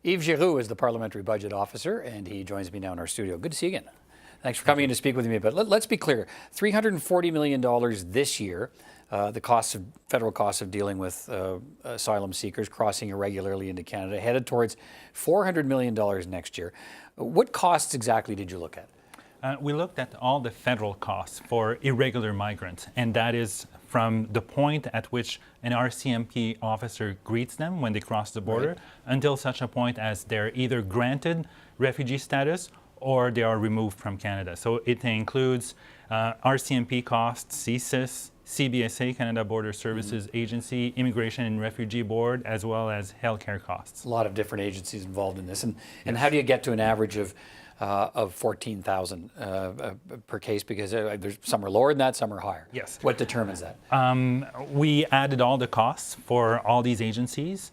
Yves Giroux is the Parliamentary Budget Officer, and he joins me now in our studio. Good to see you again. Thanks for coming in to speak with me. But let's be clear, $340 million this year, the federal costs of dealing with asylum seekers crossing irregularly into Canada, headed towards $400 million next year. What costs exactly did you look at? We looked at all the federal costs for irregular migrants, and that is from the point at which an RCMP officer greets them when they cross the border, right, until such a point as they're either granted refugee status or they are removed from Canada. So it includes RCMP costs, CSIS, CBSA, Canada Border Services Agency, Immigration and Refugee Board, as well as healthcare costs. A lot of different agencies involved in this. And how do you get to an average of 14,000 per case? Because there's some are lower than that, some are higher. Yes. What determines that? We added all the costs for all these agencies,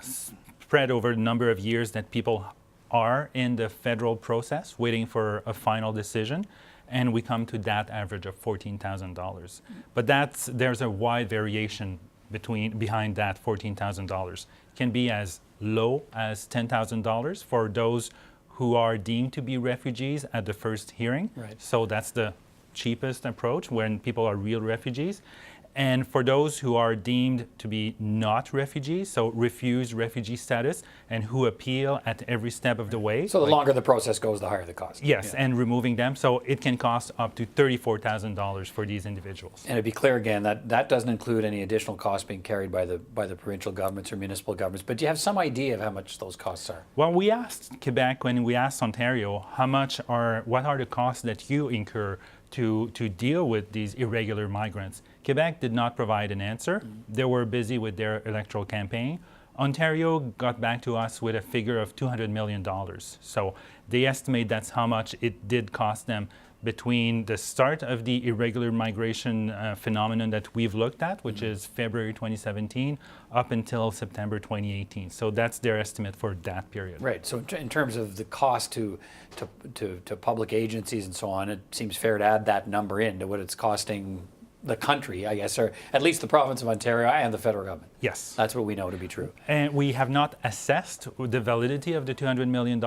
spread over the number of years that people are in the federal process waiting for a final decision, and we come to that average of $14,000. But there's a wide variation behind that $14,000. It can be as low as $10,000 for those who are deemed to be refugees at the first hearing. Right. So that's the cheapest approach when people are real refugees. And for those who are deemed to be not refugees, so refuse refugee status, and who appeal at every step of the way. So the longer the process goes, the higher the cost. Yes, yeah. And removing them. So it can cost up to $34,000 for these individuals. And to be clear again, that doesn't include any additional costs being carried by the provincial governments or municipal governments. But do you have some idea of how much those costs are? Well, we asked Quebec when we asked Ontario, what are the costs that you incur to deal with these irregular migrants? Quebec did not provide an answer. They were busy with their electoral campaign. Ontario got back to us with a figure of $200 million. So they estimate that's how much it did cost them between the start of the irregular migration phenomenon that we've looked at, which is February 2017, up until September 2018. So that's their estimate for that period. Right. So in terms of the cost to public agencies and so on, it seems fair to add that number in to what it's costing the country, I guess, or at least the province of Ontario and the federal government. Yes. That's what we know to be true. And we have not assessed the validity of the $200 million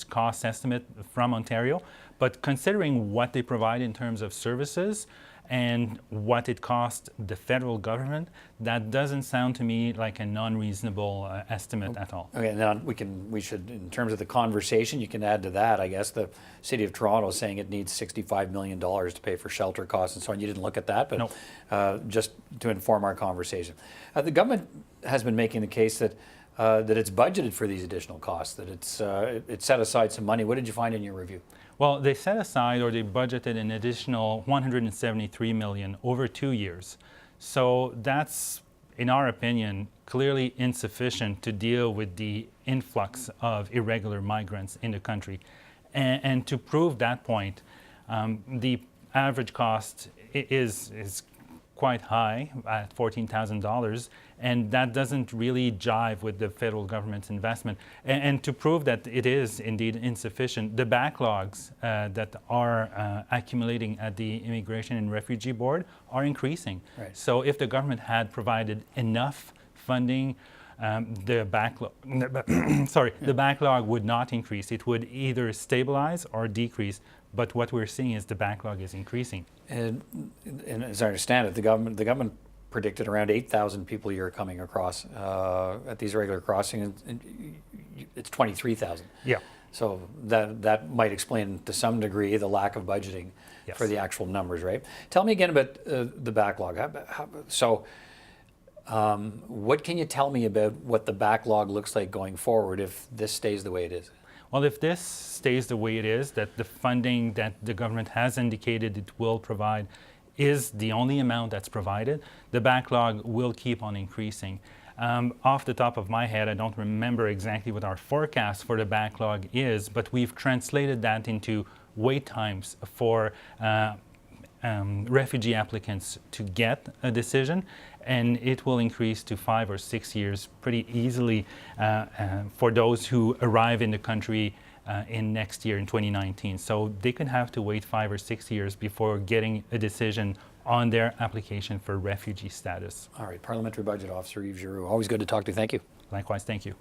cost estimate from Ontario, but considering what they provide in terms of services and what it costs the federal government, that doesn't sound to me like a non-reasonable estimate at all. Okay, now we should, in terms of the conversation, you can add to that, I guess, the City of Toronto is saying it needs $65 million to pay for shelter costs and so on. You didn't look at that, but no. Just to inform our conversation. The government has been making the case that it's budgeted for these additional costs, that it set aside some money. What did you find in your review? Well, they set aside, or they budgeted an additional $173 million over 2 years. So that's, in our opinion, clearly insufficient to deal with the influx of irregular migrants in the country. And to prove that point, the average cost is quite high at $14,000, and that doesn't really jive with the federal government's investment. And to prove that it is indeed insufficient, the backlogs that are accumulating at the Immigration and Refugee Board are increasing. Right. So if the government had provided enough funding, the backlog would not increase. It would either stabilize or decrease. But what we're seeing is the backlog is increasing. And as I understand it, the government predicted around 8,000 people a year coming across at these irregular crossings, and it's 23,000. Yeah. So that might explain to some degree the lack of budgeting yes. for the actual numbers, right? Tell me again about the backlog. What can you tell me about what the backlog looks like going forward if this stays the way it is? Well, if this stays the way it is, that the funding that the government has indicated it will provide is the only amount that's provided, the backlog will keep on increasing. Off the top of my head, I don't remember exactly what our forecast for the backlog is, but we've translated that into wait times for refugee applicants to get a decision, and it will increase to 5 or 6 years pretty easily for those who arrive in the country in next year, in 2019. So they could have to wait 5 or 6 years before getting a decision on their application for refugee status. All right, Parliamentary Budget Officer Yves Giroux, always good to talk to you. Thank you. Likewise, thank you.